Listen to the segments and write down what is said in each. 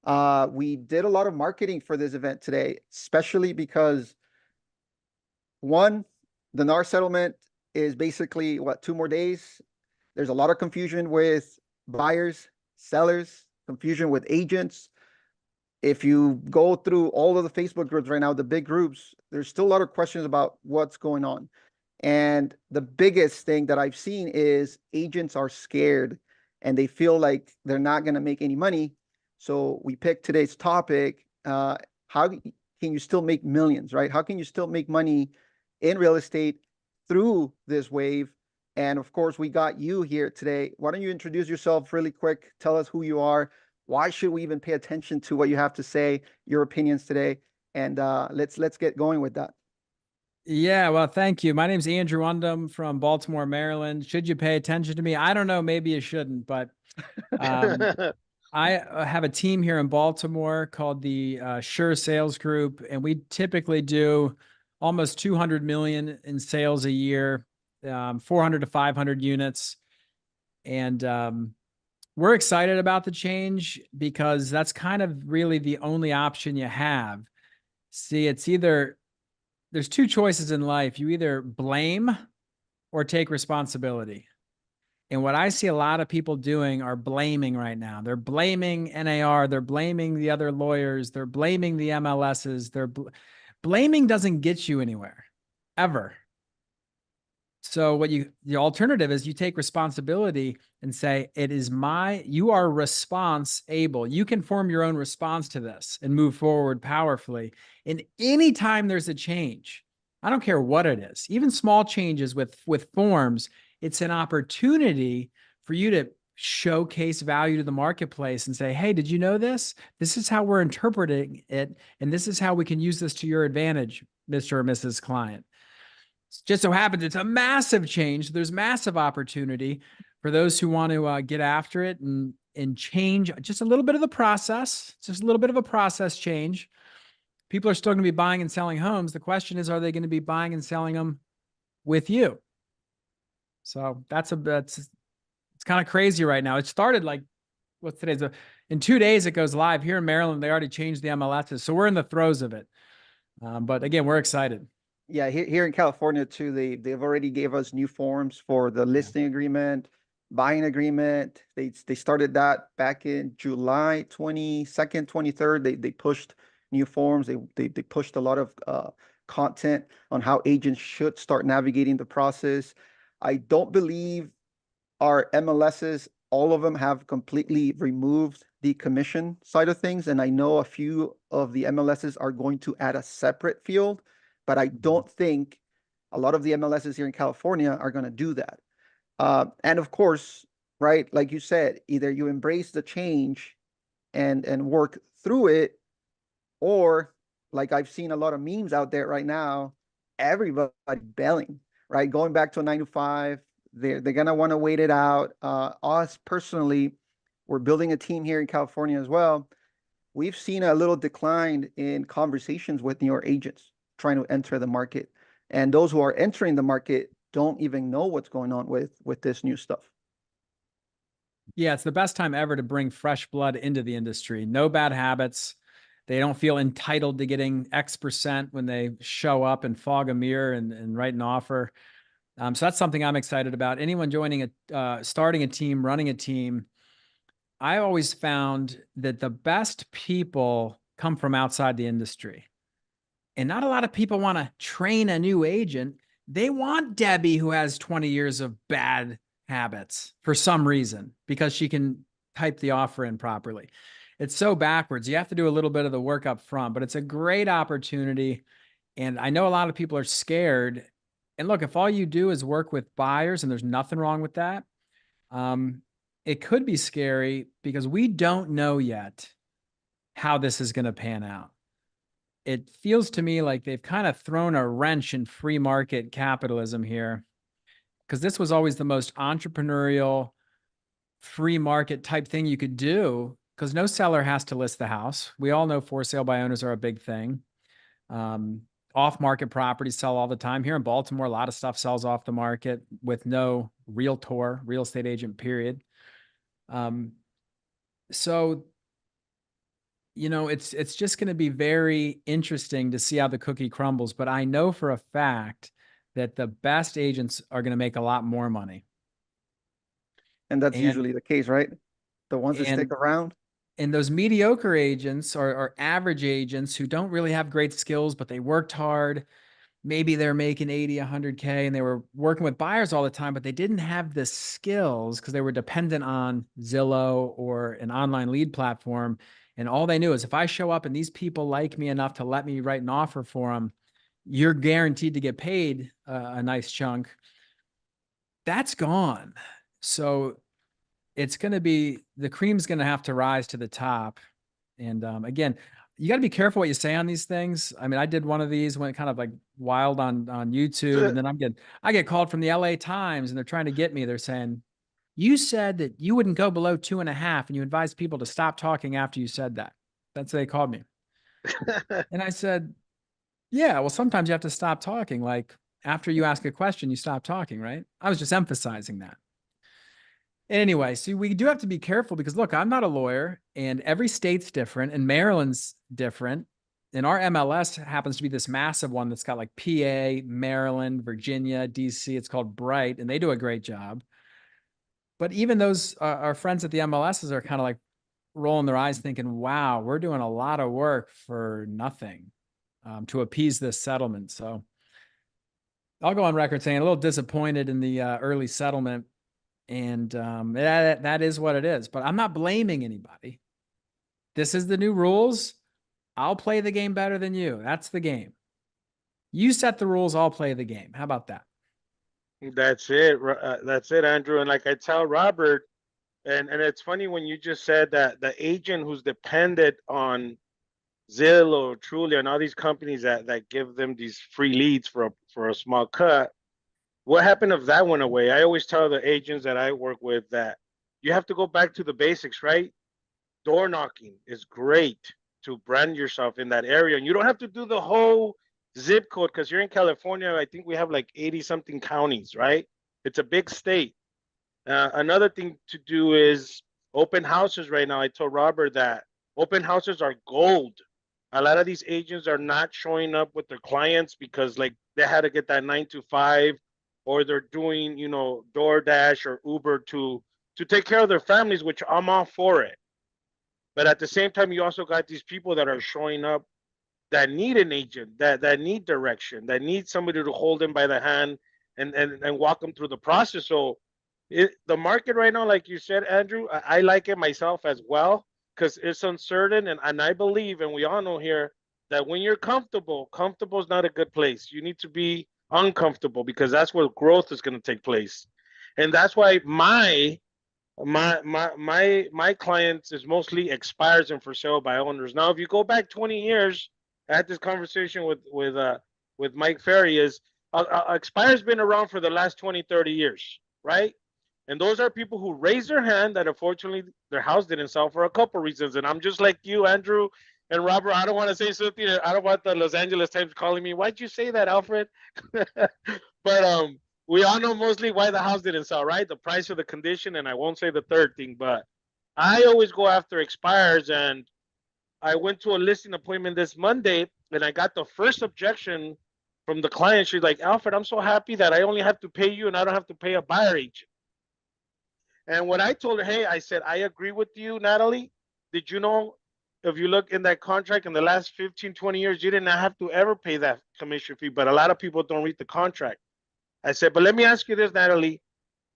We did a lot of marketing for this event today, especially because one, the NAR settlement is basically what, 2 more days. There's a lot of confusion with buyers, sellers, confusion with agents. If you go through all of the Facebook groups right now, the big groups, there's still a lot of questions about what's going on. And the biggest thing that I've seen is agents are scared and they feel like they're not going to make any money. So we picked today's topic. How can you still make millions, right? How can you still make money in real estate through this wave? And of course, we got you here today. Why don't you introduce yourself really quick? Tell us who you are. Why should we even pay attention to what you have to say, your opinions today? And let's get going with that. Yeah, well, thank you. My name's Andrew Undum from Baltimore, Maryland. Should you pay attention to me? I don't know. Maybe you shouldn't, but um, I have a team here in Baltimore called the Sure Sales Group, and we typically do almost 200 million in sales a year, 400 to 500 units. And we're excited about the change because that's kind of really the only option you have. See, there's two choices in life. You either blame or take responsibility. And what I see a lot of people doing are blaming right now. They're blaming NAR. They're blaming the other lawyers. They're blaming the MLSs. Blaming doesn't get you anywhere, ever. So the alternative is you take responsibility and say, you are response-able. You can form your own response to this and move forward powerfully. And anytime there's a change, I don't care what it is, even small changes with forms, it's an opportunity for you to showcase value to the marketplace and say, hey, did you know this? This is how we're interpreting it. And this is how we can use this to your advantage, Mr. or Mrs. Client. Just so happens it's a massive change. There's massive opportunity for those who want to get after it and change just a little bit of the process, just a little bit of a process change. People are still going to be buying and selling homes. The question is, are they going to be buying and selling them with you? So it's kind of crazy right now. It started like, what's today's? In 2 days, it goes live here in Maryland. They already changed the MLSs. So we're in the throes of it. But again, we're excited. Yeah, here in California too, they've already gave us new forms for the listing agreement, buying agreement. They started that back in July 22nd, 23rd. They pushed new forms. They pushed a lot of content on how agents should start navigating the process. I don't believe our MLSs, all of them have completely removed the commission side of things. And I know a few of the MLSs are going to add a separate field, but I don't think a lot of the MLSs here in California are going to do that. And of course, right, like you said, either you embrace the change and work through it, or like I've seen a lot of memes out there right now, everybody bailing, right? Going back to a 9 to 5, they're gonna want to wait it out. Us personally, we're building a team here in California as well. We've seen a little decline in conversations with New York agents trying to enter the market, and those who are entering the market don't even know what's going on with this new stuff. Yeah, it's the best time ever to bring fresh blood into the industry. No bad habits. They don't feel entitled to getting X% when they show up and fog a mirror and write an offer. So that's something I'm excited about. Anyone starting a team, running a team, I always found that the best people come from outside the industry. And not a lot of people want to train a new agent. They want Debbie, who has 20 years of bad habits for some reason, because she can type the offer in properly. It's so backwards. You have to do a little bit of the work up front, but it's a great opportunity. And I know a lot of people are scared. And look, if all you do is work with buyers, and there's nothing wrong with that, it could be scary because we don't know yet how this is going to pan out. It feels to me like they've kind of thrown a wrench in free market capitalism here, because this was always the most entrepreneurial free market type thing you could do, because no seller has to list the house. We all know for sale by owners are a big thing. Off-market properties sell all the time. Here in Baltimore, a lot of stuff sells off the market with no realtor, real estate agent, period. So it's just going to be very interesting to see how the cookie crumbles. But I know for a fact that the best agents are going to make a lot more money. And that's And usually the case, right? The ones that stick and around. and those mediocre agents or average agents who don't really have great skills, but they worked hard. Maybe they're making 80, 100K and they were working with buyers all the time, but they didn't have the skills because they were dependent on Zillow or an online lead platform. And all they knew is if I show up and these people like me enough to let me write an offer for them, you're guaranteed to get paid a nice chunk. That's gone. So it's going to be the cream's going to have to rise to the top. And again, you got to be careful what you say on these things. I mean, I did one of these when it kind of like wild on YouTube, and then I get called from the LA Times, and they're trying to get me. They're saying, "You said that you wouldn't go below 2.5, and you advised people to stop talking after you said that." That's what they called me, and I said, "Yeah, well, sometimes you have to stop talking. Like after you ask a question, you stop talking, right?" I was just emphasizing that. Anyway, so we do have to be careful because look, I'm not a lawyer and every state's different and Maryland's different. And our MLS happens to be this massive one that's got like PA, Maryland, Virginia, DC. It's called Bright and they do a great job. But even those, our friends at the MLSs are kind of like rolling their eyes thinking, wow, we're doing a lot of work for nothing to appease this settlement. So I'll go on record saying a little disappointed in the early settlement. And that is what it is. But I'm not blaming anybody. This is the new rules. I'll play the game better than you. That's the game. You set the rules, I'll play the game. How about that? That's it. That's it, Andrew. And like I tell Robert, and it's funny when you just said that the agent who's dependent on Zillow, Trulia, and all these companies that give them these free leads for a small cut. What happened if that went away? I always tell the agents that I work with that you have to go back to the basics, right? Door knocking is great to brand yourself in that area. And you don't have to do the whole zip code because you're in California. I think we have like 80 something counties, right? It's a big state. Another thing to do is open houses right now. I told Robert that open houses are gold. A lot of these agents are not showing up with their clients because like they had to get that 9 to 5 or they're doing, DoorDash or Uber to take care of their families, which I'm all for it. But at the same time, you also got these people that are showing up that need an agent, that need direction, that need somebody to hold them by the hand and walk them through the process. So the market right now, like you said, Andrew, I like it myself as well because it's uncertain. And I believe, and we all know here, that when you're comfortable, comfortable is not a good place. You need to be uncomfortable because that's where growth is going to take place. And that's why my clients is mostly expires and for sale by owners. Now, if you go back 20 years, I had this conversation with Mike Ferry is expires been around for the last 20, 30 years, right? And those are people who raise their hand that unfortunately their house didn't sell for a couple reasons. And I'm just like you, Andrew and Robert. I don't want to say something. I don't want the Los Angeles Times calling me. Why'd you say that, Alfred? But we all know mostly why the house didn't sell, right? The price of the condition, and I won't say the third thing, but I always go after expires. And I went to a listing appointment this Monday, and I got the first objection from the client. She's like, Alfred, I'm so happy that I only have to pay you and I don't have to pay a buyer agent. And when I told her, hey, I said, I agree with you, Natalie. Did you know if you look in that contract in the last 15, 20 years, you did not have to ever pay that commission fee, but a lot of people don't read the contract. I said, but let me ask you this, Natalie.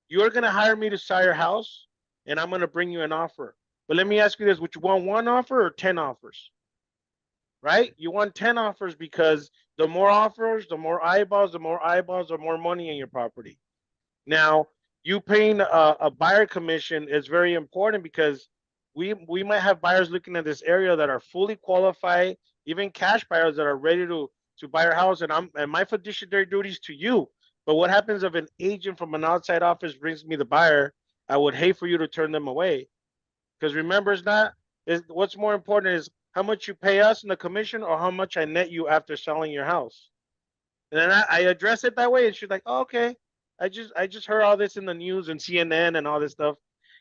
You're going to hire me to sell your house, and I'm going to bring you an offer. But let me ask you this. Would you want one offer or 10 offers? Right? You want 10 offers because the more offers, the more eyeballs, the more money in your property. Now, you paying a buyer commission is very important because we might have buyers looking at this area that are fully qualified, even cash buyers that are ready to buy your house. And my fiduciary duties to you. But what happens if an agent from an outside office brings me the buyer? I would hate for you to turn them away. Because remember, what's more important is how much you pay us in the commission or how much I net you after selling your house. And then I address it that way, and she's like, oh, okay. I just heard all this in the news and CNN and all this stuff.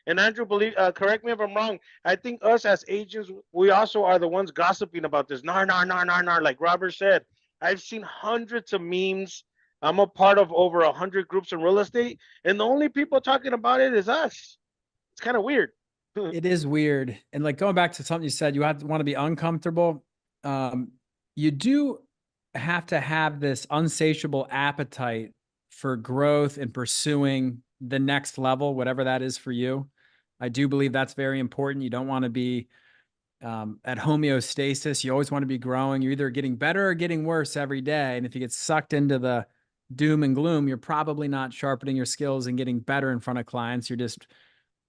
And Andrew, correct me if I'm wrong. I think us as agents, we also are the ones gossiping about this. NAR, NAR, NAR, NAR, NAR. Like Robert said, I've seen hundreds of memes. I'm a part of over 100 groups in real estate, and the only people talking about it is us. It's kind of weird. It is weird. And like going back to something you said, you want to be uncomfortable. You do have to have this insatiable appetite for growth and pursuing the next level, whatever that is for you. I do believe that's very important. You don't want to be at homeostasis. You always want to be growing. You're either getting better or getting worse every day. And if you get sucked into the doom and gloom, you're probably not sharpening your skills and getting better in front of clients. You're just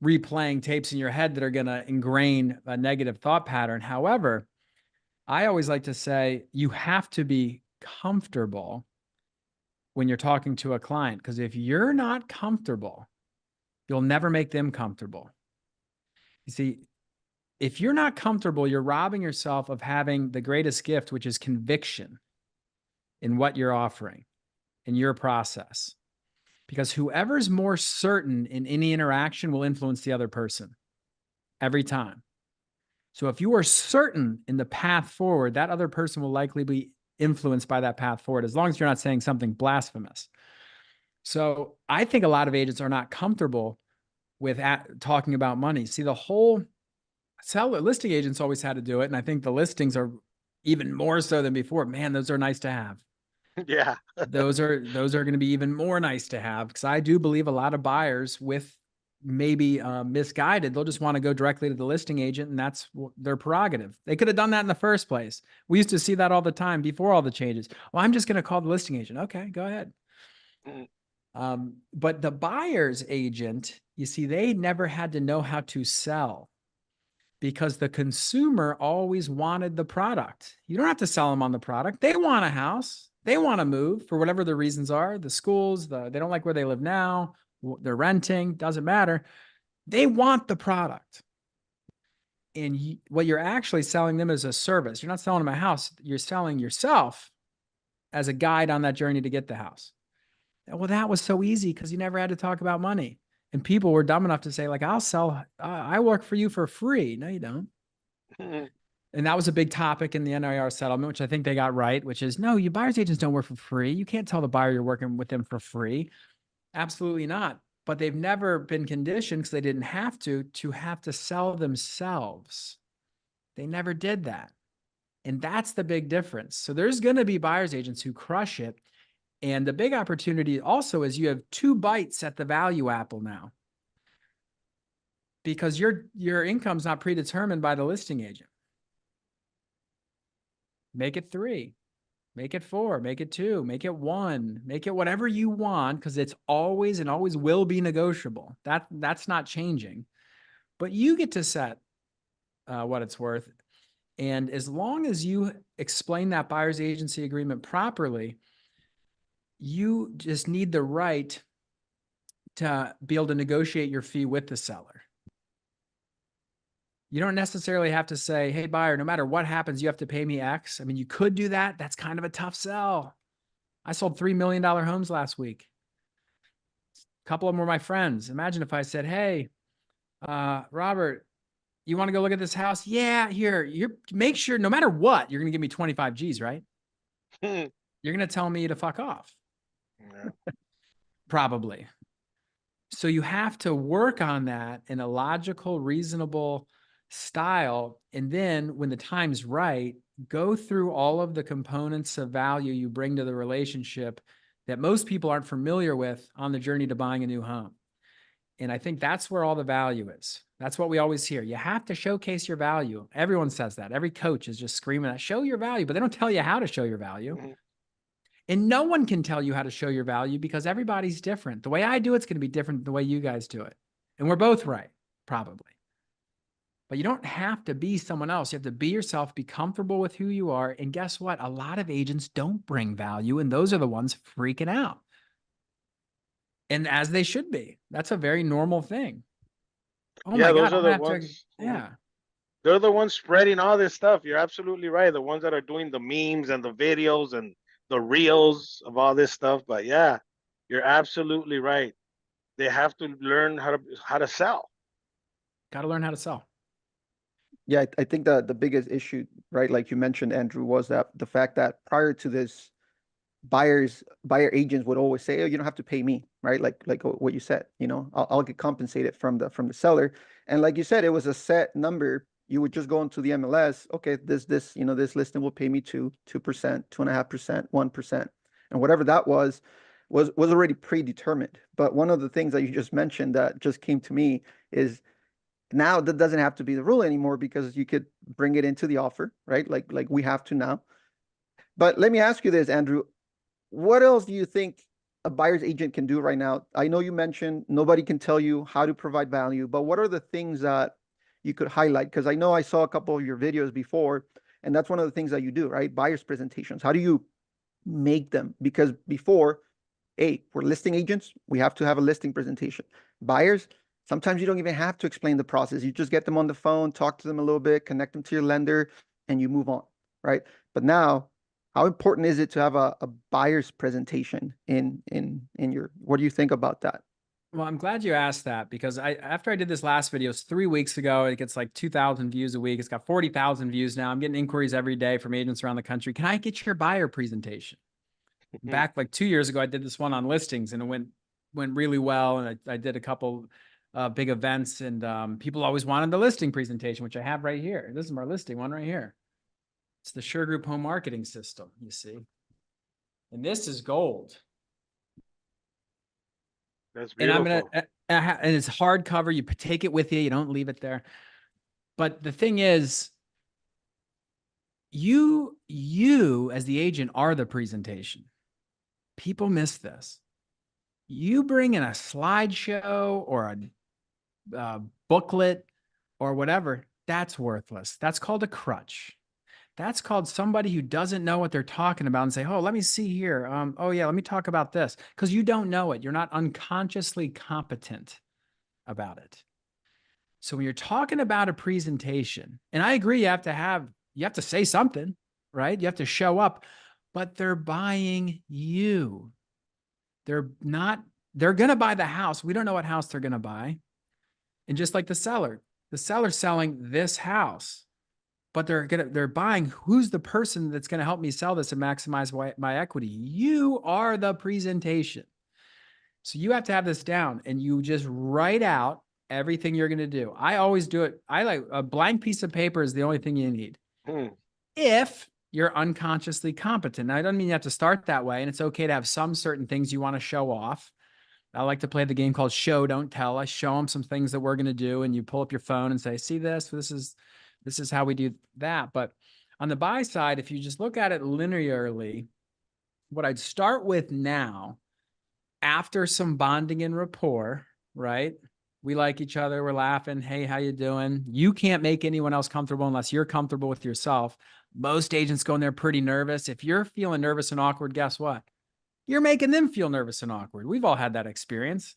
replaying tapes in your head that are going to ingrain a negative thought pattern. However, I always like to say you have to be comfortable when you're talking to a client, because if you're not comfortable, you'll never make them comfortable. You see, if you're not comfortable, you're robbing yourself of having the greatest gift, which is conviction in what you're offering, in your process. Because whoever's more certain in any interaction will influence the other person every time. So if you are certain in the path forward, that other person will likely be influenced by that path forward, as long as you're not saying something blasphemous. So I think a lot of agents are not comfortable with talking about money. See, the whole listing agents always had to do it. And I think the listings are even more so than before. Man, those are nice to have. Yeah. those are going to be even more nice to have, because I do believe a lot of buyers with maybe misguided, they'll just want to go directly to the listing agent, and that's their prerogative. They could have done that in the first place. We used to see that all the time before all the changes. Well, I'm just going to call the listing agent. Okay, go ahead. But the buyer's agent, you see, they never had to know how to sell, because the consumer always wanted the product. You don't have to sell them on the product. They want a house. They want to move for whatever the reasons are. The schools, they don't like where they live now. They're renting, doesn't matter. They want the product. And what you're actually selling them is a service. You're not selling them a house. You're selling yourself as a guide on that journey to get the house. Well, that was so easy because you never had to talk about money. And people were dumb enough to say, like, I work for you for free. No, you don't. And that was a big topic in the NAR settlement, which I think they got right, which is, no, you buyer's agents don't work for free. You can't tell the buyer you're working with them for free. Absolutely not. But they've never been conditioned, because they didn't have to sell themselves. They never did that. And that's the big difference. So there's going to be buyer's agents who crush it. And the big opportunity also is you have 2 bites at the value apple now, because your income's not predetermined by the listing agent. Make it 3, make it 4, make it 2, make it 1, make it whatever you want, because it's always and always will be negotiable. That's not changing, but you get to set what it's worth. And as long as you explain that buyer's agency agreement properly, you just need the right to be able to negotiate your fee with the seller. You don't necessarily have to say, hey, buyer, no matter what happens, you have to pay me X. I mean, you could do that. That's kind of a tough sell. I sold $3 million homes last week. A couple of them were my friends. Imagine if I said, hey, Robert, you want to go look at this house? Yeah, here, make sure no matter what, you're going to give me 25 G's, right? You're going to tell me to fuck off. Yeah. Probably. So you have to work on that in a logical, reasonable style. And then when the time's right, go through all of the components of value you bring to the relationship that most people aren't familiar with on the journey to buying a new home. And I think that's where all the value is. That's what we always hear. You have to showcase your value. Everyone says that. Every coach is just screaming at, show your value, but they don't tell you how to show your value. Mm-hmm. And no one can tell you how to show your value, because everybody's different. The way I do it's going to be different than the way you guys do it. And we're both right, probably. But you don't have to be someone else. You have to be yourself, be comfortable with who you are. And guess what? A lot of agents don't bring value, and those are the ones freaking out. And as they should be. That's a very normal thing. Oh yeah, my those God, are the ones. Yeah. They're the ones spreading all this stuff. You're absolutely right. The ones that are doing the memes and the videos and the reels of all this stuff. But yeah, you're absolutely right. They have to learn how to sell. Got to learn how to sell. Yeah, I think that the biggest issue, right, like you mentioned, Andrew, was that the fact that prior to this, buyer agents would always say, "Oh, you don't have to pay me," right? Like what you said, I'll get compensated from the seller. And like you said, it was a set number. You would just go into the MLS. Okay, this listing will pay me 2%, 2.5%, 1%, and whatever that was already predetermined. But one of the things that you just mentioned that just came to me is now that doesn't have to be the rule anymore because you could bring it into the offer, right? Like we have to now. But let me ask you this, Andrew. What else do you think a buyer's agent can do right now? I know you mentioned nobody can tell you how to provide value, but what are the things that you could highlight? Because I know I saw a couple of your videos before, and that's one of the things that you do, right? Buyer's presentations. How do you make them? Because before, hey, we're listing agents, we have to have a listing presentation. Buyers, sometimes you don't even have to explain the process. You just get them on the phone, talk to them a little bit, connect them to your lender, and you move on, right? But now, how important is it to have a buyer's presentation in your, what do you think about that? Well, I'm glad you asked that because after I did this last video, it's 3 weeks ago. It gets like 2,000 views a week. It's got 40,000 views now. I'm getting inquiries every day from agents around the country. Can I get your buyer presentation? Back like 2 years ago, I did this one on listings and it went really well. And I did a couple big events and people always wanted the listing presentation, which I have right here. This is our listing one right here. It's the Sure Group home marketing system, you see. And this is gold. That's And I'm beautiful. gonna, and it's hardcover. You take it with you. You don't leave it there. But the thing is, you as the agent are the presentation. People miss this. You bring in a slideshow or a booklet or whatever, that's worthless. That's called a crutch. That's called somebody who doesn't know what they're talking about and say, oh, let me see here. Oh yeah, let me talk about this. Because you don't know it. You're not unconsciously competent about it. So when you're talking about a presentation, and I agree, you have to say something, right? You have to show up, but they're buying you. They're going to buy the house. We don't know what house they're going to buy. And just like the seller's selling this house, but they're buying who's the person that's going to help me sell this and maximize my equity. You are the presentation. So you have to have this down and you just write out everything you're going to do. I always do it. I like a blank piece of paper is the only thing you need. If you're unconsciously competent. Now, I don't mean you have to start that way. And it's okay to have some certain things you want to show off. I like to play the game called show, don't tell. I show them some things that we're going to do. And you pull up your phone and say, see this is how we do that. But on the buy side, if you just look at it linearly, what I'd start with now, after some bonding and rapport, right? We like each other. We're laughing. Hey, how you doing? You can't make anyone else comfortable unless you're comfortable with yourself. Most agents go in there pretty nervous. If you're feeling nervous and awkward, guess what? You're making them feel nervous and awkward. We've all had that experience.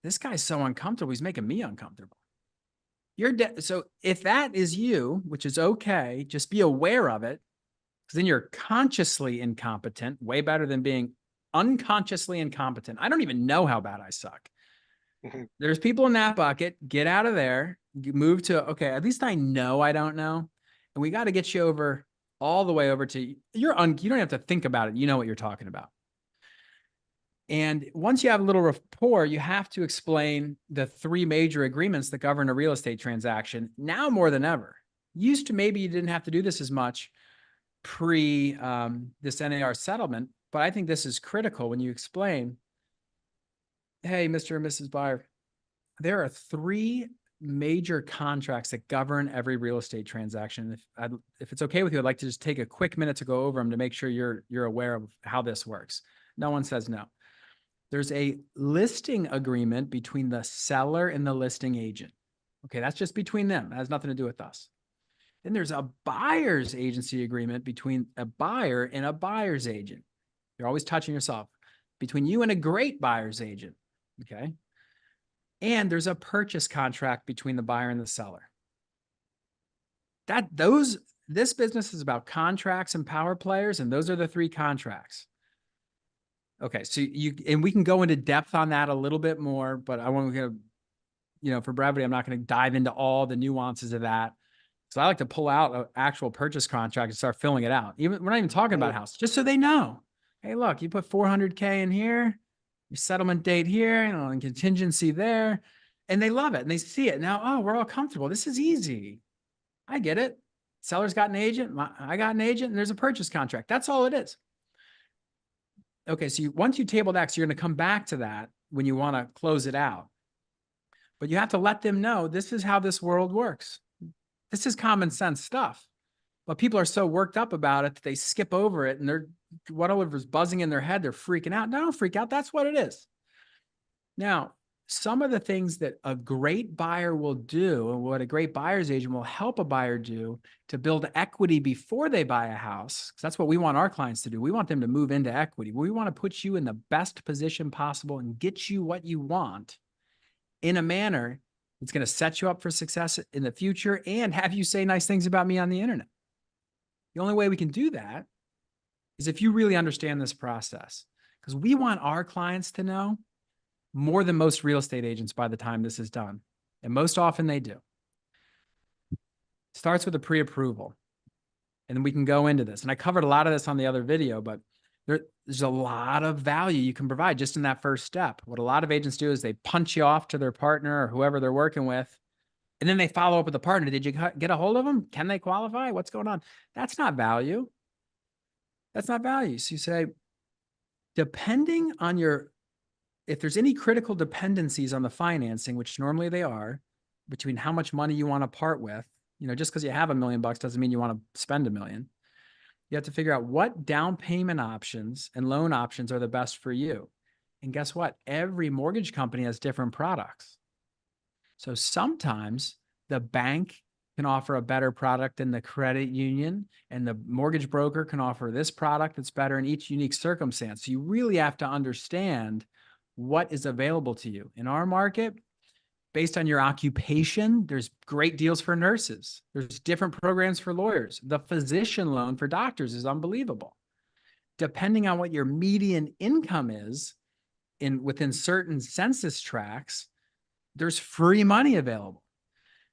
This guy's so uncomfortable. He's making me uncomfortable. So if that is you, which is okay, just be aware of it. Because then you're consciously incompetent, way better than being unconsciously incompetent. I don't even know how bad I suck. There's people in that bucket. Get out of there. You move to, okay, at least I know I don't know. And we got to get you over all the way over to you don't have to think about it. You know what you're talking about. And once you have a little rapport, you have to explain the 3 major agreements that govern a real estate transaction now more than ever. Used to, maybe you didn't have to do this as much pre this NAR settlement, but I think this is critical when you explain, hey, Mr. and Mrs. Buyer, there are 3 major contracts that govern every real estate transaction. If it's okay with you, I'd like to just take a quick minute to go over them to make sure you're aware of how this works. No one says no. There's a listing agreement between the seller and the listing agent. Okay, that's just between them. It has nothing to do with us. Then there's a buyer's agency agreement between a buyer and a buyer's agent. You're always touching yourself. Between you and a great buyer's agent, okay? And there's a purchase contract between the buyer and the seller. This business is about contracts and power players, and those are the 3 contracts. Okay, so and we can go into depth on that a little bit more, but I want to for brevity, I'm not going to dive into all the nuances of that. So I like to pull out an actual purchase contract and start filling it out. We're not even talking about a house, just so they know. Hey, look, you put 400K in here, your settlement date here, and contingency there, and they love it and they see it now. Oh, we're all comfortable. This is easy. I get it. Seller's got an agent. I got an agent, and there's a purchase contract. That's all it is. Okay, so once you table that, you're going to come back to that when you want to close it out. But you have to let them know this is how this world works. This is common sense stuff. But people are so worked up about it that they skip over it, and whatever's buzzing in their head, they're freaking out. No, don't freak out. That's what it is. Now, some of the things that a great buyer will do, and what a great buyer's agent will help a buyer do to build equity before they buy a house, because that's what we want our clients to do. We want them to move into equity. We want to put you in the best position possible and get you what you want in a manner that's going to set you up for success in the future and have you say nice things about me on the internet. The only way we can do that is if you really understand this process, because we want our clients to know more than most real estate agents by the time this is done. And most often they do. Starts with a pre-approval. And then we can go into this. And I covered a lot of this on the other video, but there's a lot of value you can provide just in that first step. What a lot of agents do is they punch you off to their partner or whoever they're working with, and then they follow up with the partner. Did you get a hold of them? Can they qualify? What's going on? That's not value. That's not value. So you say, depending on if there's any critical dependencies on the financing, which normally they are, between how much money you want to part with, just because you have $1 million doesn't mean you want to spend $1 million. You have to figure out what down payment options and loan options are the best for you. And guess what? Every mortgage company has different products. So sometimes the bank can offer a better product than the credit union, and the mortgage broker can offer this product that's better in each unique circumstance. So you really have to understand what is available to you. In our market, based on your occupation, there's great deals for nurses. There's different programs for lawyers. The physician loan for doctors is unbelievable. Depending on what your median income is within certain census tracts, there's free money available.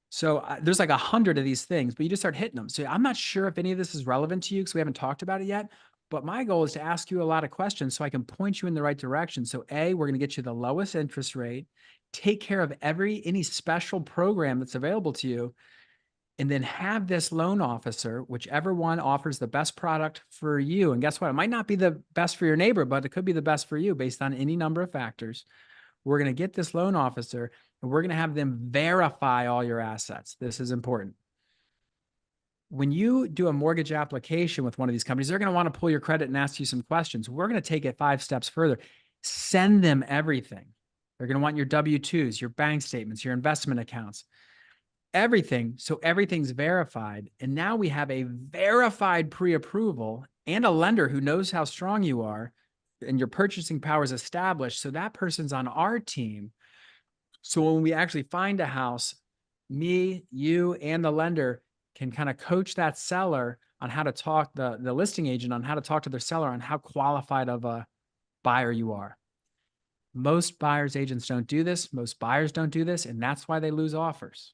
So there's like 100 of these things, but you just start hitting them. So I'm not sure if any of this is relevant to you because we haven't talked about it yet, but my goal is to ask you a lot of questions so I can point you in the right direction. So we're going to get you the lowest interest rate, take care of any special program that's available to you, and then have this loan officer, whichever one offers the best product for you. And guess what? It might not be the best for your neighbor, but it could be the best for you based on any number of factors. We're going to get this loan officer and we're going to have them verify all your assets. This is important. When you do a mortgage application with one of these companies, they're going to want to pull your credit and ask you some questions. We're going to take it 5 steps further. Send them everything. They're going to want your W-2s, your bank statements, your investment accounts, everything. So everything's verified. And now we have a verified pre-approval and a lender who knows how strong you are and your purchasing power is established. So that person's on our team. So when we actually find a house, me, you, and the lender can kind of coach that seller on how to talk, the listing agent on how to talk to their seller on how qualified of a buyer you are. Most buyers agents don't do this. Most buyers don't do this. And that's why they lose offers.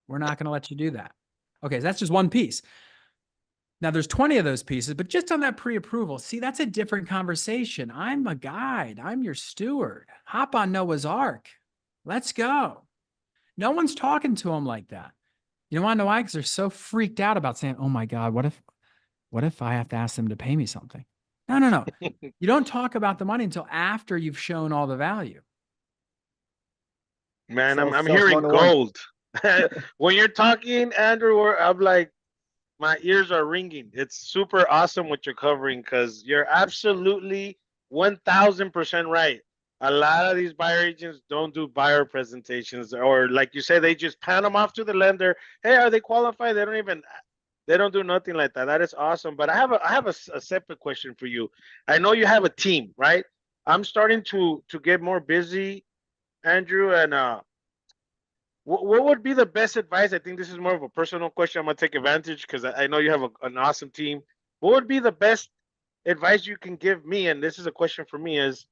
We're not going to let you do that. Okay, so that's just one piece. Now there's 20 of those pieces, but just on that pre-approval, see, that's a different conversation. I'm a guide. I'm your steward. Hop on Noah's Ark. Let's go. No one's talking to them like that. You want to know why? Because they're so freaked out about saying, oh my God, what if I have to ask them to pay me something? No. You don't talk about the money until after you've shown all the value. Man, I'm hearing gold. When you're talking, Andrew, I'm like, my ears are ringing. It's super awesome what you're covering because you're absolutely 1000% right. A lot of these buyer agents don't do buyer presentations, or like you say, they just pan them off to the lender. Hey, are they qualified? They don't do nothing like that. That is awesome. But I have a separate question for you. I know you have a team, right? I'm starting to get more busy, Andrew, and what would be the best advice? I think this is more of a personal question. I'm gonna take advantage because I know you have an awesome team. What would be the best advice you can give me? And this is a question for me: is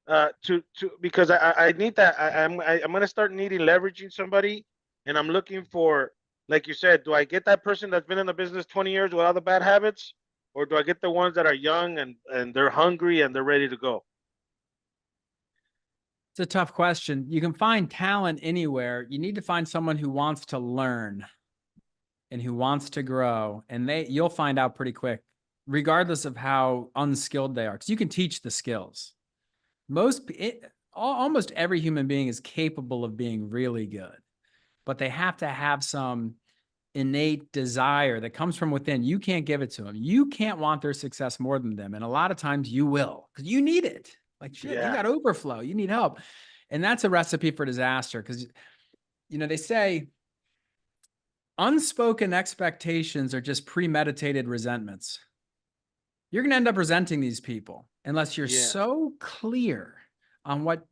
because I need that. I'm gonna start needing leveraging somebody, and I'm looking for, like you said, do I get that person that's been in the business 20 years with all the bad habits, or do I get the ones that are young and they're hungry and they're ready to go? It's a tough question. You can find talent anywhere. You need to find someone who wants to learn and who wants to grow, and you'll find out pretty quick, regardless of how unskilled they are, because you can teach the skills. Almost every human being is capable of being really good, but they have to have some innate desire that comes from within. You can't give it to them. You can't want their success more than them. And a lot of times you will, because you need it. Like, shit, you got overflow. You need help. And that's a recipe for disaster. Because, they say unspoken expectations are just premeditated resentments. You're going to end up resenting these people unless you're so clear on what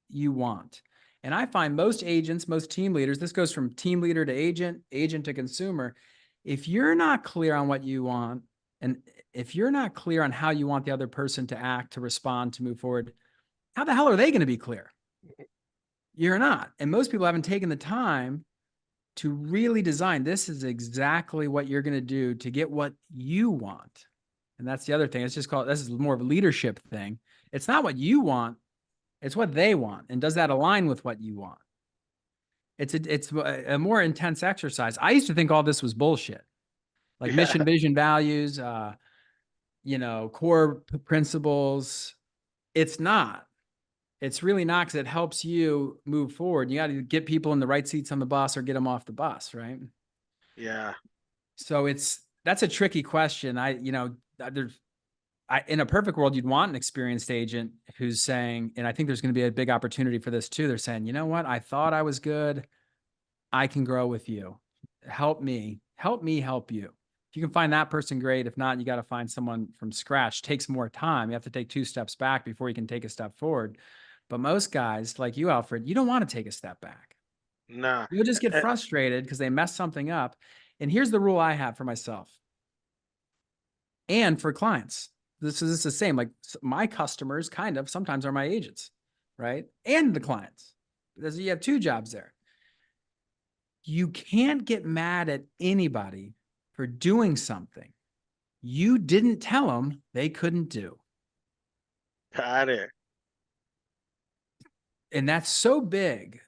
you want. And I find most agents, most team leaders, this goes from team leader to agent, agent to consumer. If you're not clear on what you want, and if you're not clear on how you want the other person to act, to respond, to move forward, how the hell are they going to be clear? You're not. And most people haven't taken the time to really design, this is exactly what you're going to do to get what you want. And that's the other thing. It's just this is more of a leadership thing. It's not what you want. It's what they want. And does that align with what you want? It's a more intense exercise. I used to think all this was bullshit, like mission, vision, values, core principles. It's not. It's really not, because it helps you move forward. You got to get people in the right seats on the bus or get them off the bus, right? Yeah. So that's a tricky question. In a perfect world, you'd want an experienced agent who's saying, and I think there's going to be a big opportunity for this too. They're saying, you know what? I thought I was good. I can grow with you. Help me help you. If you can find that person, great. If not, you got to find someone from scratch. It takes more time. You have to take 2 steps back before you can take a step forward. But most guys like you, Alfred, you don't want to take a step back. Nah. You'll just get frustrated because they mess something up. And here's the rule I have for myself and for clients. This is the same. Like, my customers kind of sometimes are my agents, right? And the clients, because you have 2 jobs there. You can't get mad at anybody for doing something you didn't tell them they couldn't do. Got it. And that's so big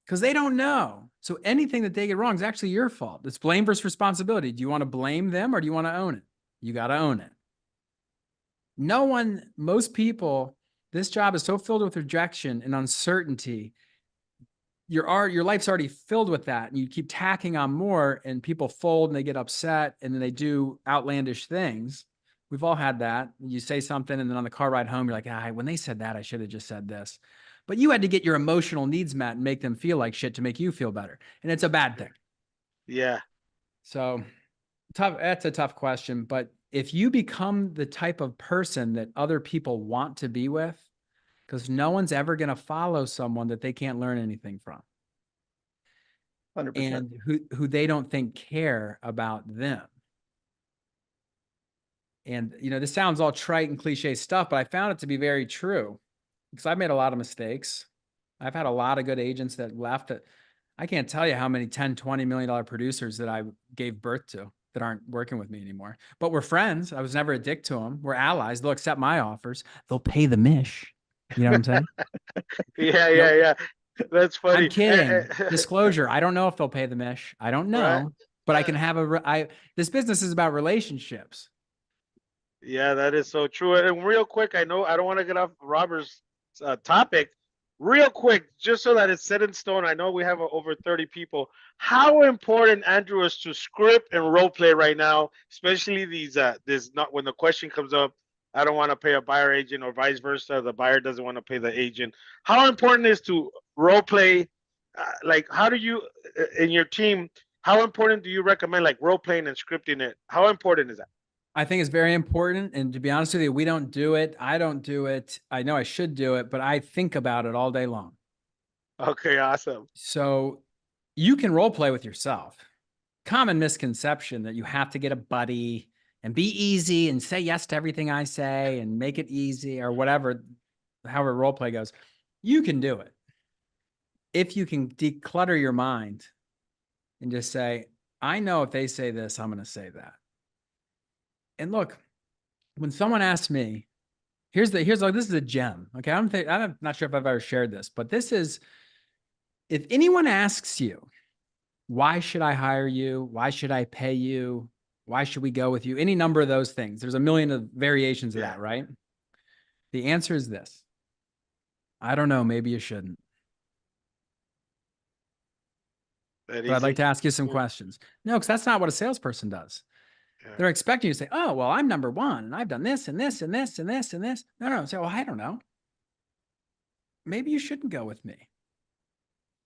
because they don't know. So anything that they get wrong is actually your fault. It's blame versus responsibility. Do you want to blame them or do you want to own it? You got to own it. Most people, this job is so filled with rejection and uncertainty. Your life's already filled with that, and you keep tacking on more, and people fold and they get upset, and then they do outlandish things. We've all had that. You say something, and then on the car ride home, you're like, when they said that, I should have just said this. But you had to get your emotional needs met and make them feel like shit to make you feel better. And it's a bad thing. Yeah. So that's a tough question. But if you become the type of person that other people want to be with, because no one's ever going to follow someone that they can't learn anything from. 100%. And who they don't think care about them. And, this sounds all trite and cliche stuff, but I found it to be very true because I've made a lot of mistakes. I've had a lot of good agents that left. I can't tell you how many $10, $20 million producers that I gave birth to that aren't working with me anymore. But we're friends. I was never a dick to them. We're allies. They'll accept my offers. They'll pay the mish. You know what I'm saying? Yeah. That's funny. I'm kidding. Disclosure. I don't know if they'll pay the mish. I don't know, Right. but I can have this business is about relationships. Yeah, that is so true. And real quick, I know I don't want to get off Robert's topic. Real quick, just so that it's set in stone. I know we have over 30 people. How important, Andrew, is to script and role play right now, especially not when the question comes up, I don't want to pay a buyer agent, or vice versa, the buyer doesn't want to pay the agent. How important is to role play? Like, how do you, in your team, how important do you recommend like role playing and scripting it? How important is that? I think it's very important. And to be honest with you, we don't do it. I don't do it. I know I should do it, but I think about it all day long. Okay, awesome. So you can role play with yourself. Common misconception that you have to get a buddy and be easy and say yes to everything I say and make it easy or whatever. however role play goes, you can do it. If you can declutter your mind and just say, I know if they say this, I'm going to say that. And look, when someone asks me, here's like, this is a gem. Okay. I'm not sure if I've ever shared this, but this is, if anyone asks you, why should I hire you? Why should I pay you? Why should we go with you? Any number of those things. There's a million of variations of that, right? The answer is this. I don't know. Maybe you shouldn't. But I'd like to ask you some questions. No, because that's not what a salesperson does. Yeah. They're expecting you to say, oh, well, I'm number one and I've done this and this and this and this and this. No. Say, well, I don't know. Maybe you shouldn't go with me.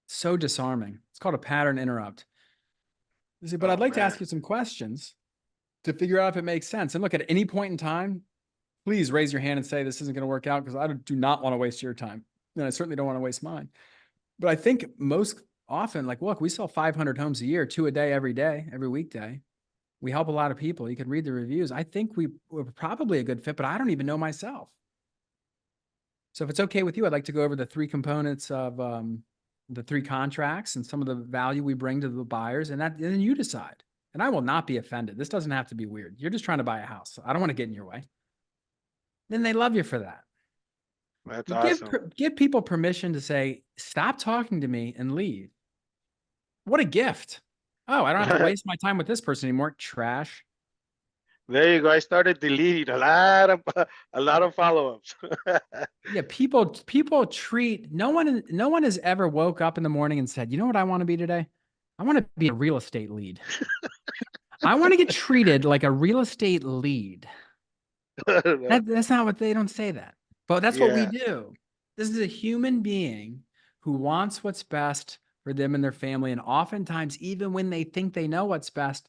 So disarming. It's called a pattern interrupt. You see, but I'd like to ask you some questions to figure out if it makes sense. And look, at any point in time, please raise your hand and say, this isn't going to work out, because I do not want to waste your time. And I certainly don't want to waste mine. But I think most often, like, look, we sell 500 homes a year, 2 a day, every day, every weekday. We help a lot of people. You can read the reviews. I think we're probably a good fit, but I don't even know myself. So if it's okay with you, I'd like to go over the 3 components of the 3 contracts and some of the value we bring to the buyers, and then you decide. And I will not be offended. This doesn't have to be weird. You're just trying to buy a house. I don't want to get in your way. Then they love you for that. That's awesome. Give people permission to say, stop talking to me and leave. What a gift. Oh, I don't have to waste my time with this person anymore. Trash. There you go. I started deleting a lot of follow-ups. Yeah, people treat, no one has ever woke up in the morning and said, you know what I want to be today? I want to be a real estate lead. I want to get treated like a real estate lead. That's not what they don't say that. But that's what we do. This is a human being who wants what's best for them and their family. And oftentimes, even when they think they know what's best,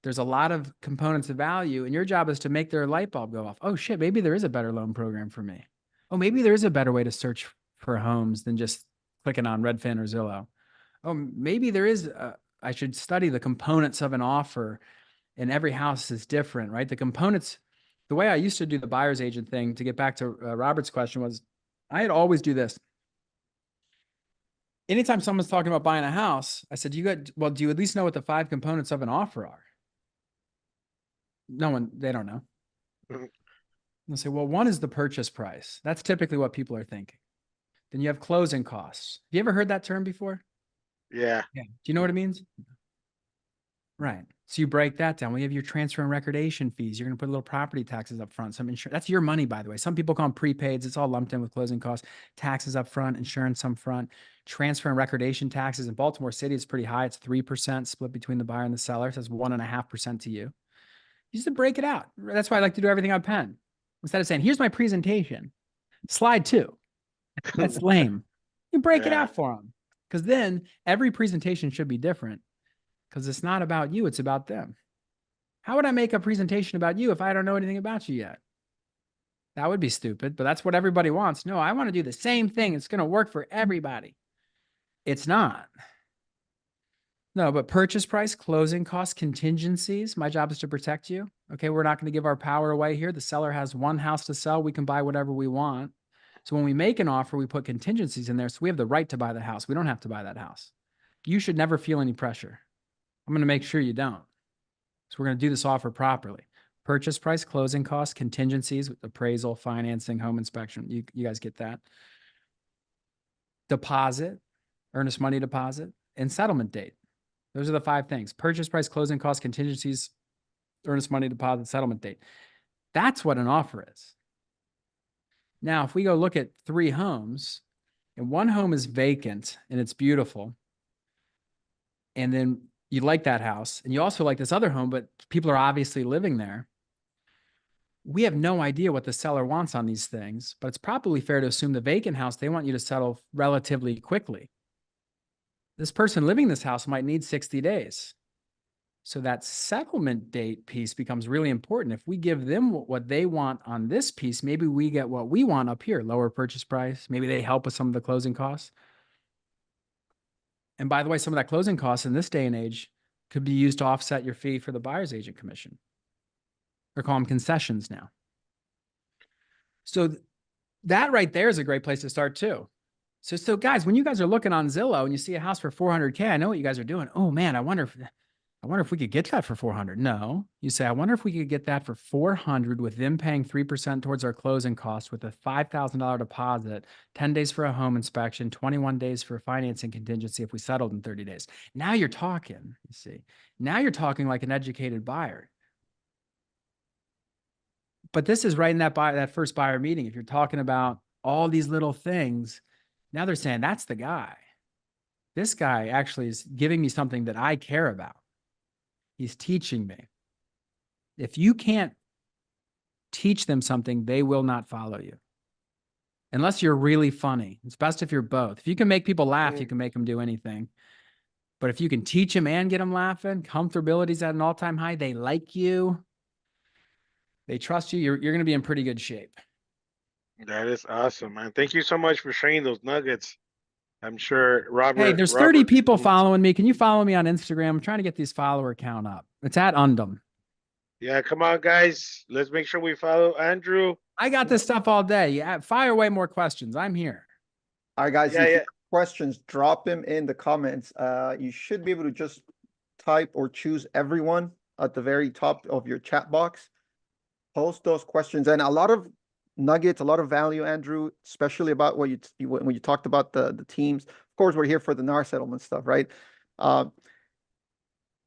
there's a lot of components of value. And your job is to make their light bulb go off. Oh, shit, maybe there is a better loan program for me. Oh, maybe there is a better way to search for homes than just clicking on Redfin or Zillow. Oh, maybe there is, I should study the components of an offer, and every house is different, right? The components, the way I used to do the buyer's agent thing, to get back to Robert's question, was I'd always do this. Anytime someone's talking about buying a house, I said, do you at least know what the 5 components of an offer are? They don't know. They'll say, well, 1 is the purchase price. That's typically what people are thinking. Then you have closing costs. Have you ever heard that term before? Yeah. Do you know what it means? Right. So you break that down. We have your transfer and recordation fees. You're going to put a little property taxes up front, some insurance. That's your money, by the way. Some people call them prepaids. It's all lumped in with closing costs. Taxes up front, insurance up front, transfer and recordation taxes. In Baltimore City, it's pretty high. It's 3% split between the buyer and the seller. So that's 1.5% to you. You just break it out. That's why I like to do everything on pen. Instead of saying, here's my presentation, slide 2. That's lame. You break it out for them. Because then every presentation should be different. Because it's not about you, it's about them. How would I make a presentation about you if I don't know anything about you yet? That would be stupid, but that's what everybody wants. No, I want to do the same thing. It's going to work for everybody. It's not. No, but purchase price, closing costs, contingencies. My job is to protect you. Okay, we're not going to give our power away here. The seller has 1 house to sell. We can buy whatever we want. So when we make an offer, we put contingencies in there. So we have the right to buy the house. We don't have to buy that house. You should never feel any pressure. I'm going to make sure you don't. So we're going to do this offer properly. Purchase price, closing costs, contingencies, appraisal, financing, home inspection. You guys get that. Deposit, earnest money deposit, and settlement date. Those are the 5 things. Purchase price, closing costs, contingencies, earnest money deposit, settlement date. That's what an offer is. Now, if we go look at 3 homes, and 1 home is vacant and it's beautiful, and then you like that house, and you also like this other home, but people are obviously living there. We have no idea what the seller wants on these things, but it's probably fair to assume the vacant house, they want you to settle relatively quickly. This person living in this house might need 60 days. So that settlement date piece becomes really important. If we give them what they want on this piece, maybe we get what we want up here, lower purchase price. Maybe they help with some of the closing costs. And by the way, some of that closing costs in this day and age could be used to offset your fee for the buyer's agent commission. They're calling them concessions now. So that right there is a great place to start too. So guys, when you guys are looking on Zillow and you see a house for 400K, I know what you guys are doing. Oh man, I wonder if we could get that for 400. No, you say, I wonder if we could get that for 400 with them paying 3% towards our closing costs with a $5,000 deposit, 10 days for a home inspection, 21 days for financing contingency if we settled in 30 days. Now you're talking, you see. Now you're talking like an educated buyer. But this is right in that first buyer meeting. If you're talking about all these little things, now they're saying that's the guy. This guy actually is giving me something that I care about. He's teaching me. If you can't teach them something, they will not follow you. Unless you're really funny. It's best if you're both. If you can make people laugh, you can make them do anything. But if you can teach them and get them laughing, comfortability's at an all-time high, they like you, they trust you, you're going to be in pretty good shape. That is awesome, man. Thank you so much for sharing those nuggets. I'm sure Robert. Hey, there's 30 people following me. Can you follow me on Instagram? I'm trying to get these follower count up. It's at Undum. Yeah, come on, guys. Let's make sure we follow Andrew. I got this stuff all day. Yeah, fire away more questions. I'm here. All right, guys, Yeah, if you yeah. have questions, drop them in the comments. You should be able to just type or choose everyone at the very top of your chat box. Post those questions, and a lot of nuggets, a lot of value, Andrew, especially about what when you talked about the teams. Of course, we're here for the NAR settlement stuff, right? I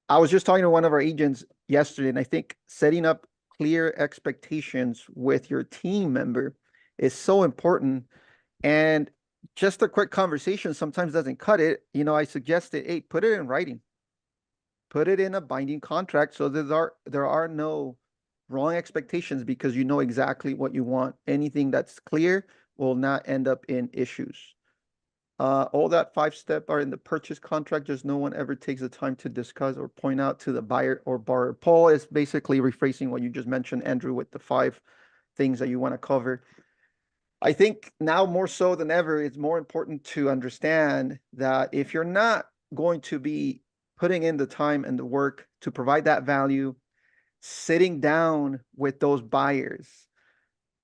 was just talking to one of our agents yesterday, and I think setting up clear expectations with your team member is so important. And just a quick conversation sometimes doesn't cut it. You know, I suggested, hey, put it in writing. Put it in a binding contract so that there are no wrong expectations, because you know exactly what you want. Anything that's clear will not end up in issues. All that 5-step are in the purchase contract. Just no one ever takes the time to discuss or point out to the buyer or borrower. Paul is basically rephrasing what you just mentioned, Andrew, with the 5 things that you want to cover. I think now more so than ever, it's more important to understand that if you're not going to be putting in the time and the work to provide that value, sitting down with those buyers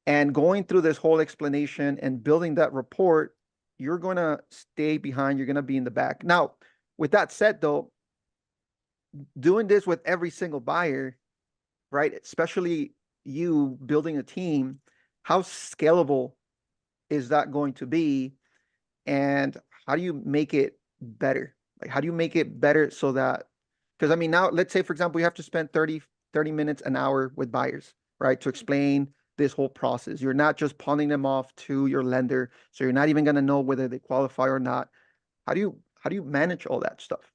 and going through this whole explanation and building that report, you're going to stay behind. You're going to be in the back. Now, with that said, though, doing this with every single buyer, right, especially you building a team, how scalable is that going to be? And how do you make it better? Like, how do you make it better so that, because I mean, now let's say, for example, you have to spend 30 minutes, an hour with buyers, right, to explain this whole process. You're not just pawning them off to your lender, so you're not even going to know whether they qualify or not. How do you manage all that stuff?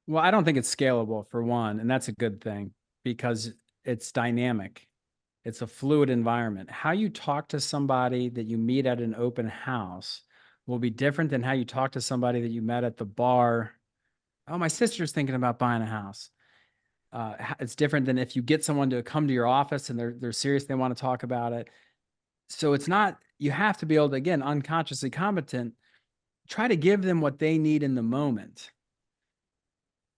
Well, I don't think it's scalable, for one, and that's a good thing because it's dynamic. It's a fluid environment. How you talk to somebody that you meet at an open house will be different than how you talk to somebody that you met at the bar. Oh, my sister's thinking about buying a house. It's different than if you get someone to come to your office and they're serious, they want to talk about it. So it's not, you have to be able to, again, unconsciously competent, try to give them what they need in the moment.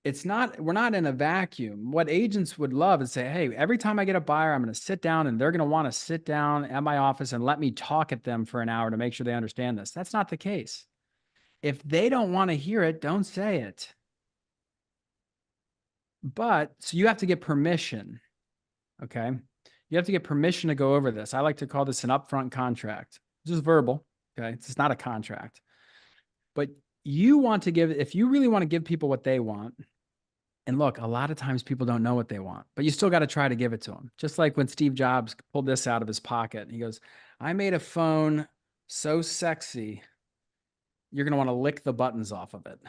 We're not in a vacuum. What agents would love is say, hey, every time I get a buyer, I'm going to sit down and they're going to want to sit down at my office and let me talk at them for an hour to make sure they understand this. That's not the case. If they don't want to hear it, don't say it. But so you have to get permission. Okay. You have to get permission to go over this. I like to call this an upfront contract. This is verbal. Okay. It's not a contract. But you want to give, if you really want to give people what they want, and look, a lot of times people don't know what they want, but you still got to try to give it to them. Just like when Steve Jobs pulled this out of his pocket and he goes, I made a phone so sexy, you're going to want to lick the buttons off of it.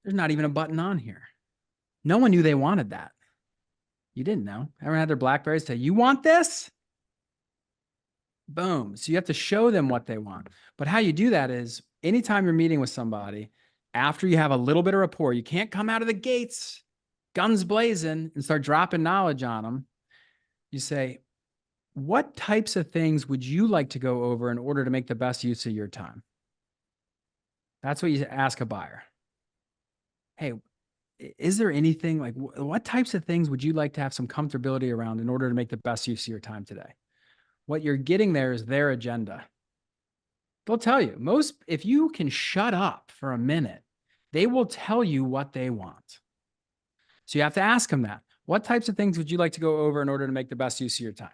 There's not even a button on here. No one knew they wanted that. You didn't know. Everyone had their BlackBerrys say, you want this? Boom. So you have to show them what they want. But how you do that is anytime you're meeting with somebody, after you have a little bit of rapport, you can't come out of the gates, guns blazing, and start dropping knowledge on them. You say, what types of things would you like to go over in order to make the best use of your time? That's what you ask a buyer. Hey, is there anything like, what types of things would you like to have some comfortability around in order to make the best use of your time today? What you're getting there is their agenda. They'll tell you. If you can shut up for a minute, they will tell you what they want. So you have to ask them that. What types of things would you like to go over in order to make the best use of your time?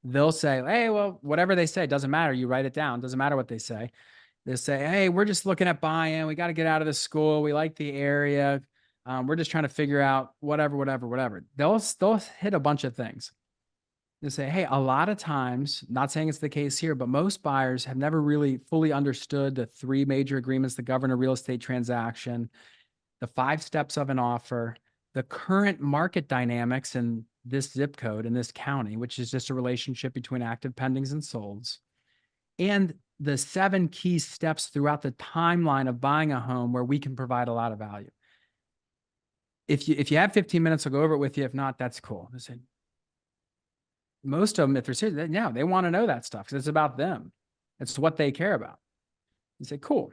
They'll say, hey, well, whatever they say, doesn't matter. You write it down. Doesn't matter what they say. They'll say, hey, we're just looking at buying. We got to get out of the school. We like the area. We're just trying to figure out whatever. They'll hit a bunch of things. They say, hey, a lot of times, not saying it's the case here, but most buyers have never really fully understood the 3 major agreements that govern a real estate transaction, the 5 steps of an offer, the current market dynamics in this zip code in this county, which is just a relationship between active pendings and solds, and the 7 key steps throughout the timeline of buying a home where we can provide a lot of value. If you have 15 minutes, I'll go over it with you. If not, that's cool. They say, most of them, if they're serious, yeah, they want to know that stuff because it's about them. It's what they care about. You say, cool.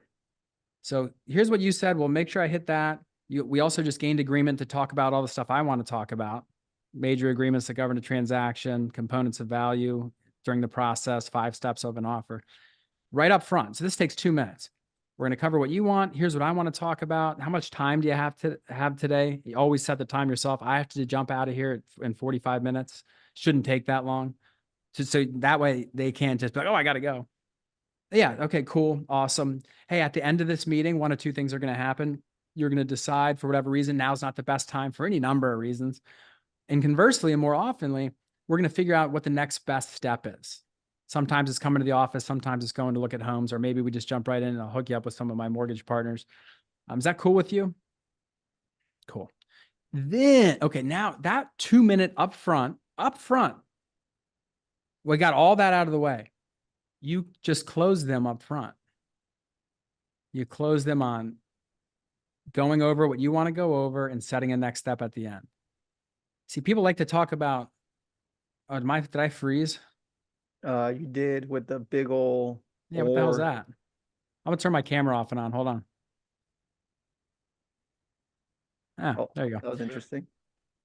So here's what you said. We'll make sure I hit that. We also just gained agreement to talk about all the stuff I want to talk about. Major agreements that govern a transaction, components of value during the process, 5 steps of an offer. Right up front. So this takes 2 minutes. We're going to cover what you want. Here's what I want to talk about. How much time do you have today? You always set the time yourself. I have to jump out of here in 45 minutes. Shouldn't take that long. So that way they can't just be like, oh, I got to go. Yeah. Okay, cool. Awesome. Hey, at the end of this meeting, 1 of 2 things are going to happen. You're going to decide for whatever reason, now's not the best time for any number of reasons. And conversely, and more oftenly, we're going to figure out what the next best step is. Sometimes it's coming to the office. Sometimes it's going to look at homes, or maybe we just jump right in and I'll hook you up with some of my mortgage partners. Is that cool with you? Cool. Then, okay, now that 2-minute upfront, we got all that out of the way. You just close them up front. You close them on going over what you want to go over and setting a next step at the end. See, people like to talk about, oh, did I freeze? You did with the big old. Yeah, what the hell's that? I'm gonna turn my camera off and on. Hold on. Oh, there you go. That was interesting.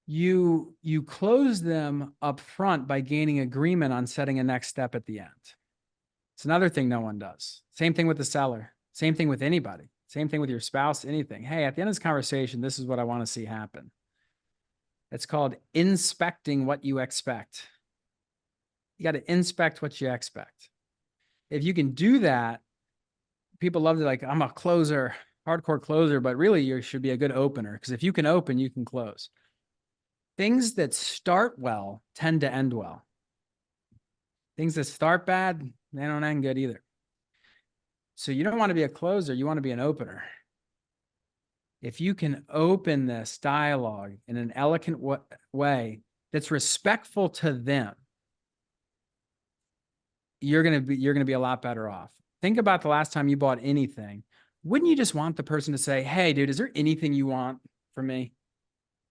You close them up front by gaining agreement on setting a next step at the end. It's another thing no one does. Same thing with the seller. Same thing with anybody. Same thing with your spouse, anything. Hey, at the end of this conversation, this is what I want to see happen. It's called inspecting what you expect. You got to inspect what you expect. If you can do that, people love to like, I'm a closer, hardcore closer, but really you should be a good opener, because if you can open, you can close. Things that start well tend to end well. Things that start bad, they don't end good either. So you don't want to be a closer, you want to be an opener. If you can open this dialogue in an elegant way that's respectful to them, you're going to be a lot better off. Think about the last time you bought anything. Wouldn't you just want the person to say, hey, dude, is there anything you want from me?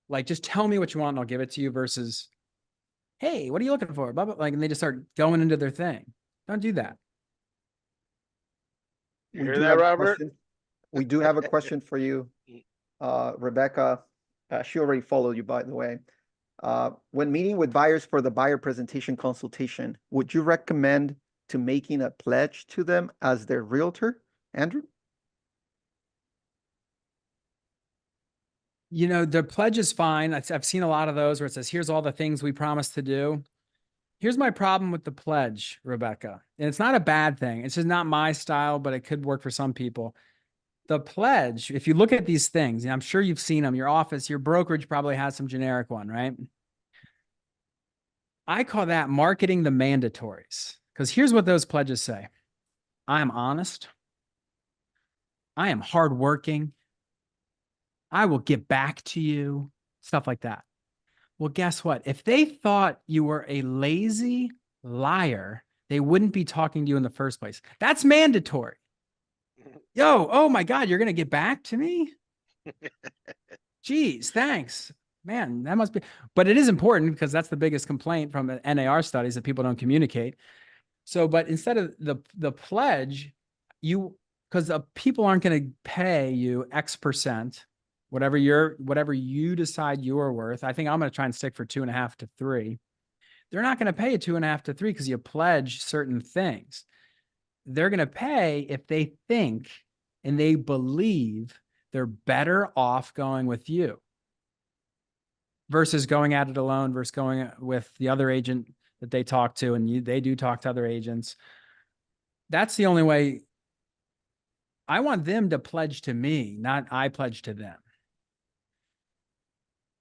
Like, just tell me what you want and I'll give it to you, versus, hey, what are you looking for? Blah, blah, like, and they just start going into their thing. Don't do that. You hear that, Robert? We do have a question for you, Rebecca. She already followed you, by the way. When meeting with buyers for the buyer presentation consultation, would you recommend to making a pledge to them as their realtor, Andrew? You know, the pledge is fine. I've seen a lot of those where it says, here's all the things we promised to do. Here's my problem with the pledge, Rebecca. And it's not a bad thing. It's just not my style, but it could work for some people. The pledge, if you look at these things, and I'm sure you've seen them, your office, your brokerage probably has some generic one, right? I call that marketing the mandatories, because here's what those pledges say. I am honest. I am hardworking. I will get back to you, stuff like that. Well, guess what? If they thought you were a lazy liar, they wouldn't be talking to you in the first place. That's mandatory. Yo, oh my God, you're going to get back to me? Geez, thanks. Man, that must be, but it is important because that's the biggest complaint from the NAR studies, that people don't communicate. So, but instead of the pledge, because people aren't going to pay you X%, whatever you decide you're worth. I think I'm going to try and stick for 2.5 to 3. They're not going to pay you 2.5 to 3 because you pledge certain things. they're going to pay if they think and they believe they're better off going with you versus going at it alone versus going with the other agent that they talk to. And they do talk to other agents. That's the only way. I want them to pledge to me, not I pledge to them.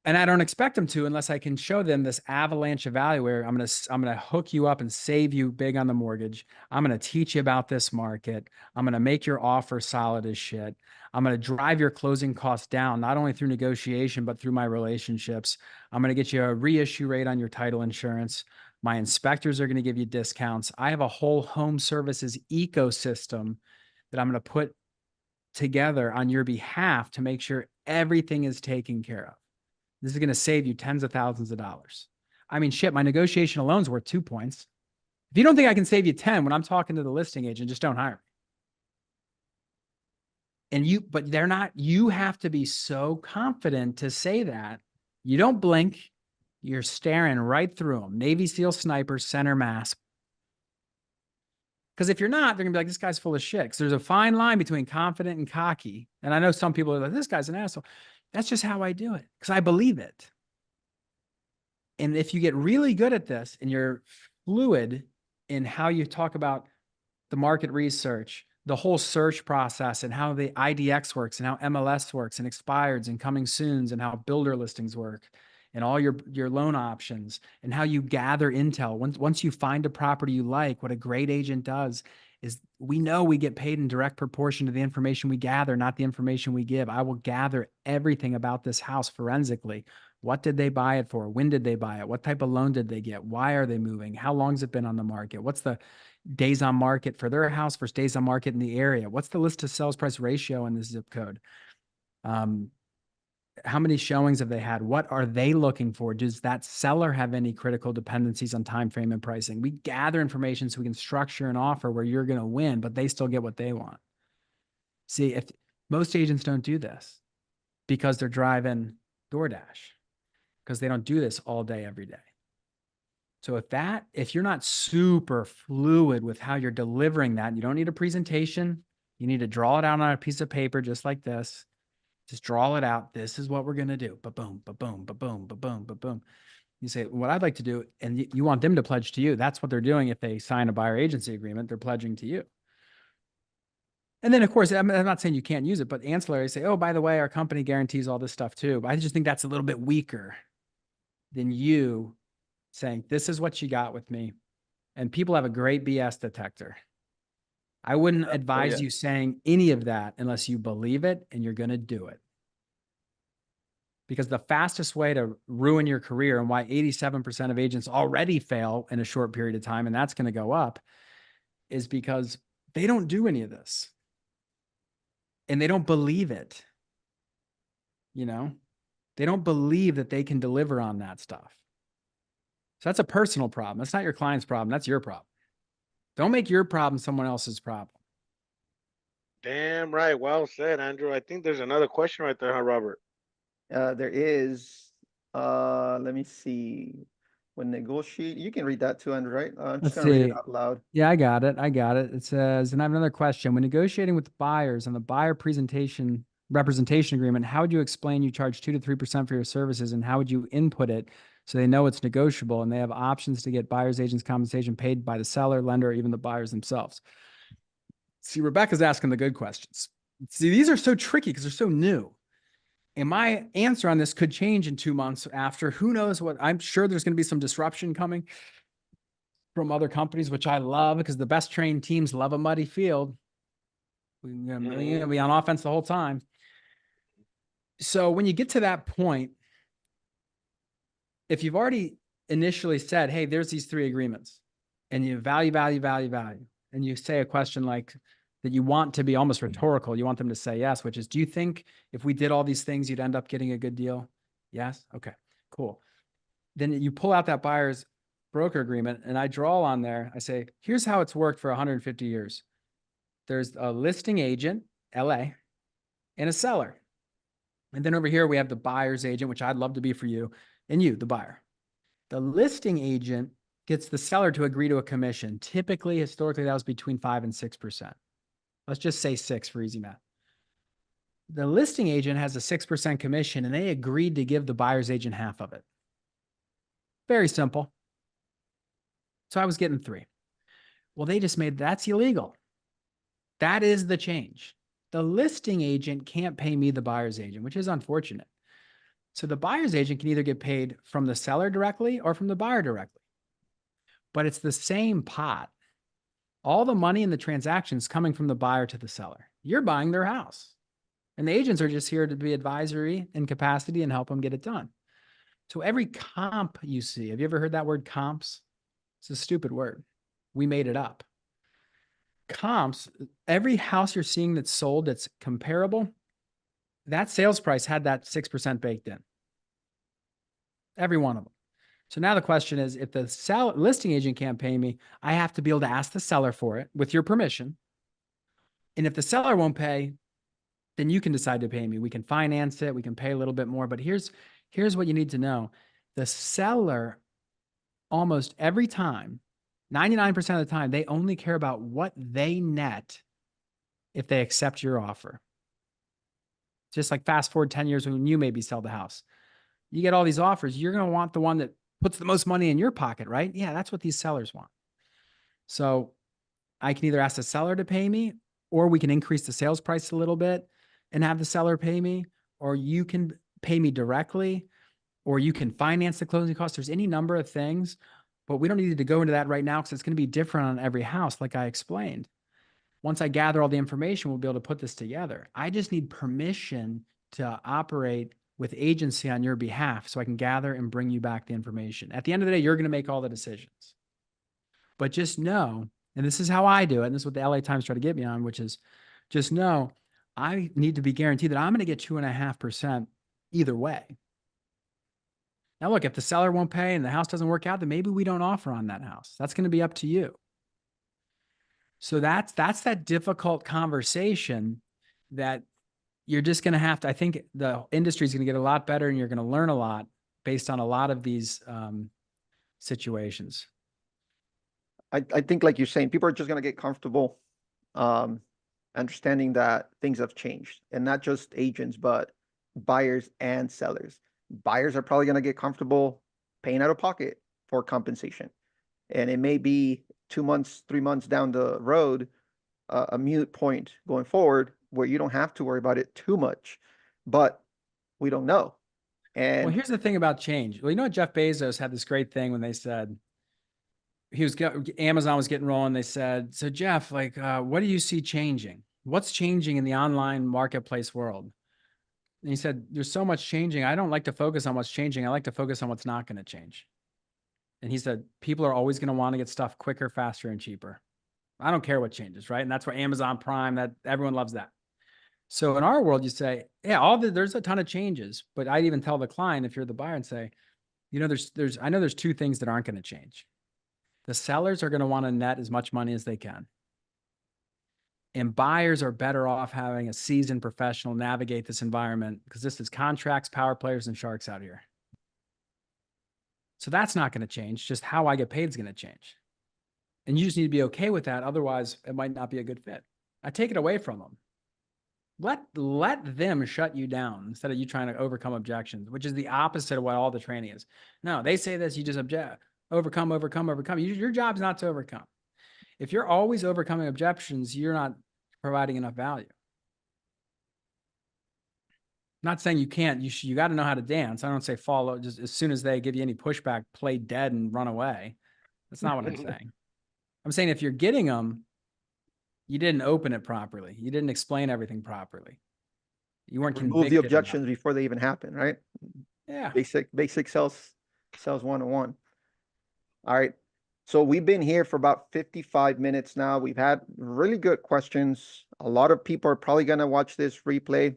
And I don't expect them to unless I can show them this avalanche of value where I'm gonna hook you up and save you big on the mortgage. I'm gonna teach you about this market. I'm gonna make your offer solid as shit. I'm gonna drive your closing costs down, not only through negotiation, but through my relationships. I'm gonna get you a reissue rate on your title insurance. My inspectors are gonna give you discounts. I have a whole home services ecosystem that I'm gonna put together on your behalf to make sure everything is taken care of. This is going to save you tens of thousands of dollars. I mean, shit, my negotiation alone is worth 2 points. If you don't think I can save you 10 when I'm talking to the listing agent, just don't hire me. But they're not, you have to be so confident to say that. You don't blink. You're staring right through them. Navy SEAL sniper, center mass. Because if you're not, they're going to be like, this guy's full of shit. Because there's a fine line between confident and cocky. And I know some people are like, this guy's an asshole. That's just how I do it because I believe it. And if you get really good at this and you're fluid in how you talk about the market research, the whole search process and how the IDX works and how MLS works and expireds and coming soons and how builder listings work and all your loan options and how you gather intel. Once you find a property you like, what a great agent does is we know we get paid in direct proportion to the information we gather, not the information we give. I will gather everything about this house forensically. What did they buy it for? When did they buy it? What type of loan did they get? Why are they moving? How long has it been on the market? What's the days on market for their house versus days on market in the area? What's the list to sales price ratio in the zip code? How many showings have they had? What are they looking for? Does that seller have any critical dependencies on time frame and pricing? We gather information so we can structure an offer where you're going to win, but they still get what they want. See, if most agents don't do this because they're driving DoorDash, because they don't do this all day, every day. So if you're not super fluid with how you're delivering that, you don't need a presentation. You need to draw it out on a piece of paper just like this. Just draw it out. This is what we're going to do. Ba-boom, ba-boom, ba-boom, ba-boom, ba-boom. You say, what I'd like to do, and you want them to pledge to you. That's what they're doing. If they sign a buyer agency agreement, they're pledging to you. And then, of course, I'm not saying you can't use it, but ancillary say, oh, by the way, our company guarantees all this stuff too. But I just think that's a little bit weaker than you saying, this is what you got with me. And people have a great BS detector. I wouldn't advise you saying any of that unless you believe it and you're going to do it. Because the fastest way to ruin your career and why 87% of agents already fail in a short period of time, and that's going to go up, is because they don't do any of this. And they don't believe it. You know, they don't believe that they can deliver on that stuff. So that's a personal problem. That's not your client's problem. That's your problem. Don't make your problem someone else's problem. Damn right. Well said, Andrew. I think there's another question right there, huh, Robert? There is, let me see. When negotiate, you can read that too, Andrew, right? I'm just Let's gonna read see. it out loud. Yeah, I got it. It says, and I have another question. When negotiating with buyers on the buyer representation agreement, how would you explain you charge 2 to 3% for your services, and how would you input it so they know it's negotiable and they have options to get buyer's agents compensation paid by the seller, lender, or even the buyers themselves? See, Rebecca's asking the good questions. See, these are so tricky because they're so new. And my answer on this could change in 2 months after. Who knows what? I'm sure there's going to be some disruption coming from other companies, which I love because the best trained teams love a muddy field. We're going to be on offense the whole time. So when you get to that point, if you've already initially said, hey, there's these 3 agreements and you value, and you say a question like that you want to be almost rhetorical, you want them to say yes, which is, do you think if we did all these things, you'd end up getting a good deal? Yes. Okay, cool. Then you pull out that buyer's broker agreement and I draw on there. I say, here's how it's worked for 150 years. There's a listing agent, LA, and a seller. And then over here, we have the buyer's agent, which I'd love to be for you, and you, the buyer. The listing agent gets the seller to agree to a commission. Typically, historically, that was between 5 and 6%. Let's just say 6 for easy math. The listing agent has a 6% commission, and they agreed to give the buyer's agent half of it. Very simple. So I was getting 3. Well, they just made that's illegal. That is the change. The listing agent can't pay me, the buyer's agent, which is unfortunate. So the buyer's agent can either get paid from the seller directly or from the buyer directly. But it's the same pot. All the money in the transaction is coming from the buyer to the seller. You're buying their house. And the agents are just here to be advisory in capacity and help them get it done. So every comp you see, have you ever heard that word comps? It's a stupid word. We made it up. Comps, every house you're seeing that's sold that's comparable, that sales price had that 6% baked in. Every one of them. So now the question is, if the listing agent can't pay me, I have to be able to ask the seller for it with your permission. And if the seller won't pay, then you can decide to pay me. We can finance it. We can pay a little bit more. But here's what you need to know. The seller, almost every time, 99% of the time, they only care about what they net if they accept your offer. Just like fast forward 10 years when you maybe sell the house. You get all these offers. You're going to want the one that puts the most money in your pocket, right? Yeah, that's what these sellers want. So I can either ask the seller to pay me, or we can increase the sales price a little bit and have the seller pay me, or you can pay me directly, or you can finance the closing costs. There's any number of things, but we don't need to go into that right now because it's going to be different on every house, like I explained. Once I gather all the information, we'll be able to put this together. I just need permission to operate with agency on your behalf so I can gather and bring you back the information. At the end of the day, you're going to make all the decisions. But just know, and this is how I do it, and this is what the LA Times try to get me on, which is just know I need to be guaranteed that I'm going to get 2.5% either way. Now, look, if the seller won't pay and the house doesn't work out, then maybe we don't offer on that house. That's going to be up to you. So that's that difficult conversation that you're just going to have to, I think the industry is going to get a lot better and you're going to learn a lot based on a lot of these situations. I think, like you're saying, people are just going to get comfortable understanding that things have changed, and not just agents, but buyers and sellers. Buyers are probably going to get comfortable paying out of pocket for compensation. And it may be 2 months, 3 months down the road, a mute point going forward where you don't have to worry about it too much, but we don't know. And well, here's the thing about change. Well, you know, Jeff Bezos had this great thing when they said, Amazon was getting rolling. They said, so Jeff, like, what do you see changing? What's changing in the online marketplace world? And he said, there's so much changing. I don't like to focus on what's changing. I like to focus on what's not going to change. And he said, people are always going to want to get stuff quicker, faster, and cheaper. I don't care what changes, right? And that's where Amazon Prime, that everyone loves that. So in our world, you say, yeah, there's a ton of changes, but I'd even tell the client, if you're the buyer, and say, you know, I know there's 2 things that aren't going to change. The sellers are going to want to net as much money as they can. And buyers are better off having a seasoned professional navigate this environment, because this is contracts, power players, and sharks out here. So that's not going to change. Just how I get paid is going to change. And you just need to be okay with that. Otherwise, it might not be a good fit. I take it away from them. Let them shut you down instead of you trying to overcome objections, which is the opposite of what all the training is. No, they say this, you just object, overcome. Your job's not to overcome. If you're always overcoming objections, you're not providing enough value. Not saying you can't, you got to know how to dance. I don't say follow, just as soon as they give you any pushback, play dead and run away. That's not what I'm saying. I'm saying if you're getting them, you didn't open it properly. You didn't explain everything properly. You weren't convicted. Remove the objections before they even happen, right? Yeah. Basic sales 101. All right. So we've been here for about 55 minutes now. We've had really good questions. A lot of people are probably going to watch this replay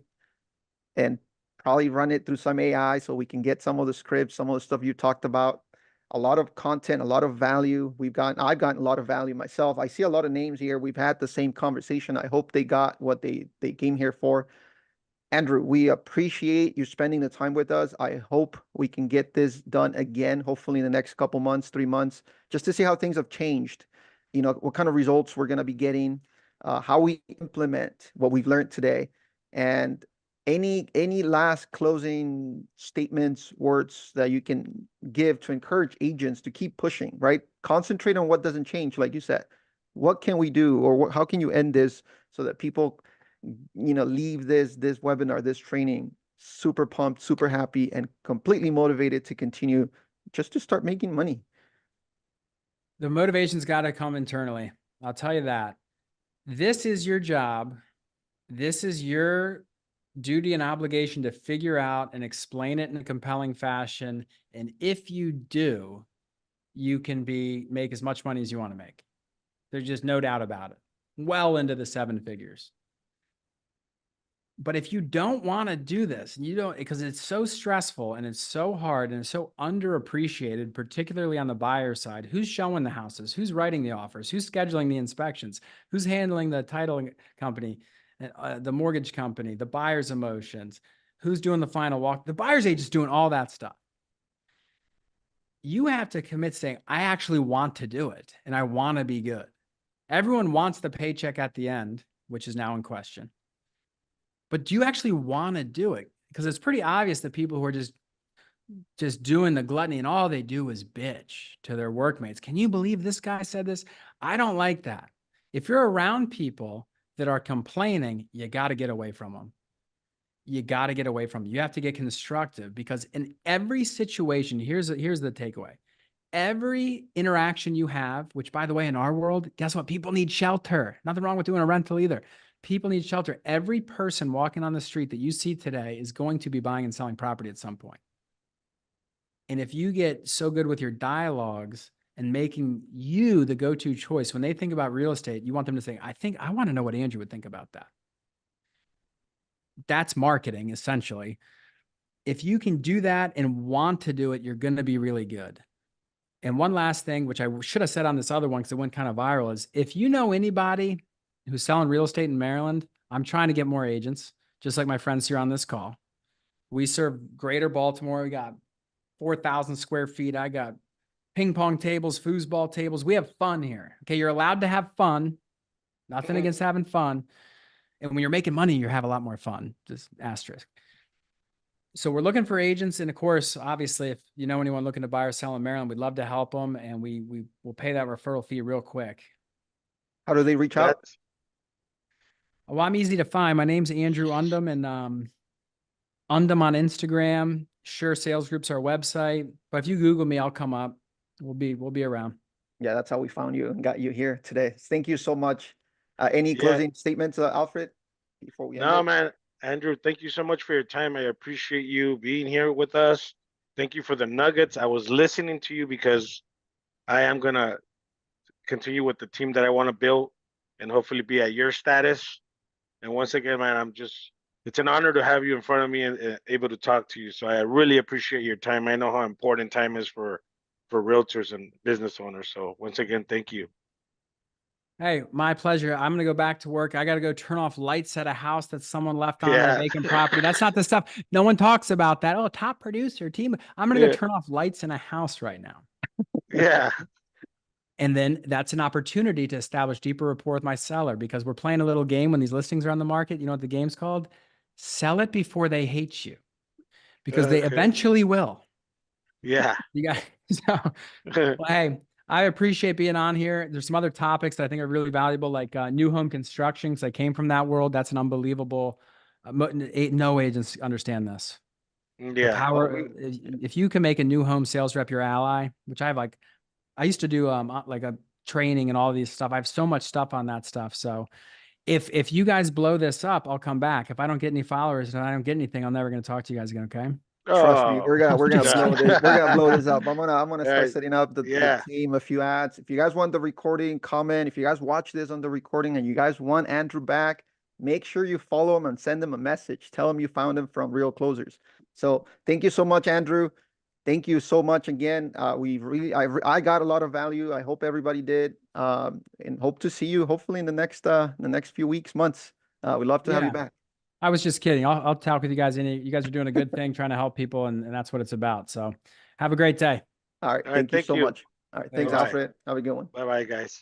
and probably run it through some AI so we can get some of the scripts, some of the stuff you talked about. A lot of content, a lot of value. I've gotten a lot of value myself. I see a lot of names here. We've had the same conversation. I hope they got what they came here for. Andrew, we appreciate you spending the time with us. I hope we can get this done again, hopefully in the next couple months, 3 months, just to see how things have changed. You know, what kind of results we're going to be getting, how we implement what we've learned today, and any last closing statements, words that you can give to encourage agents to keep pushing, right? Concentrate on what doesn't change, like you said. What can we do, or how can you end this so that people, leave this webinar, this training, super pumped, super happy, and completely motivated to continue just to start making money? The motivation's got to come internally. I'll tell you that. This is your job. This is your duty and obligation to figure out and explain it in a compelling fashion. And if you do, you can make as much money as you want to make. There's just no doubt about it. Well into the 7 figures. But if you don't want to do this, and you don't, because it's so stressful and it's so hard and it's so underappreciated, particularly on the buyer side, who's showing the houses, who's writing the offers, who's scheduling the inspections, who's handling the title company, the mortgage company, the buyer's emotions, who's doing the final walk, the buyer's agent's doing all that stuff. You have to commit saying, I actually want to do it and I want to be good. Everyone wants the paycheck at the end, which is now in question. But do you actually want to do it? Because it's pretty obvious that people who are just doing the gluttony and all they do is bitch to their workmates. Can you believe this guy said this? I don't like that. If you're around people that are complaining, you got to get away from them. You got to get away from them. You have to get constructive, because in every situation, here's the takeaway. Every interaction you have, which by the way, in our world, guess what? People need shelter. Nothing wrong with doing a rental either. People need shelter. Every person walking on the street that you see today is going to be buying and selling property at some point. And if you get so good with your dialogues and making you the go-to choice, when they think about real estate, you want them to say, I want to know what Andrew would think about that. That's marketing, essentially. If you can do that and want to do it, you're going to be really good. And one last thing, which I should have said on this other one because it went kind of viral, is if you know anybody who's selling real estate in Maryland, I'm trying to get more agents, just like my friends here on this call. We serve greater Baltimore. We got 4,000 square feet. I got ping pong tables, foosball tables. We have fun here. Okay, you're allowed to have fun. Nothing against having fun. And when you're making money, you have a lot more fun. Just asterisk. So we're looking for agents. And of course, obviously, if you know anyone looking to buy or sell in Maryland, we'd love to help them. And we will pay that referral fee real quick. How do they reach out? Well, I'm easy to find. My name's Andrew Undum, and Undum on Instagram. Sure Sales Group's our website. But if you Google me, I'll come up. We'll be around. Yeah, that's how we found you and got you here today. Thank you so much. Any closing statements, Alfred, before we end No, it? man. Andrew, thank you so much for your time. I appreciate you being here with us. Thank you for the nuggets. I was listening to you because I am going to continue with the team that I want to build and hopefully be at your status. And once again, man, it's an honor to have you in front of me and able to talk to you. So I really appreciate your time. I know how important time is for realtors and business owners. So once again, thank you. Hey, my pleasure. I'm going to go back to work. I got to go turn off lights at a house that someone left on a vacant property. That's not the stuff. No one talks about that. Oh, top producer team. I'm going to go turn off lights in a house right now. Yeah. And then that's an opportunity to establish deeper rapport with my seller, because we're playing a little game when these listings are on the market. You know what the game's called? Sell it before they hate you, because they eventually will. Yeah. You guys. So, well, hey, I appreciate being on here. There's some other topics that I think are really valuable, like new home construction, because I came from that world. That's an unbelievable. No agents understand this. Yeah. The power. If you can make a new home sales rep your ally, which I used to do like a training and all these stuff. I have so much stuff on that stuff. So if you guys blow this up, I'll come back. If I don't get any followers and I don't get anything, I'm never going to talk to you guys again. Okay. Trust me, we're gonna blow this. We're gonna blow this up. I'm gonna start setting up the team, a few ads. If you guys want the recording, comment. If you guys watch this on the recording and you guys want Andrew back, make sure you follow him and send him a message. Tell him you found him from Real Closers. So thank you so much, Andrew. Thank you so much again. I got a lot of value. I hope everybody did. And hope to see you hopefully in the next few weeks, months. We'd love to have you back. I was just kidding. I'll talk with you guys. You guys are doing a good thing, trying to help people, and that's what it's about. So have a great day. All right. All right, Thank you thank so you. much. All right. Thanks, Bye-bye. Alfred. Have a good one. Bye bye, guys.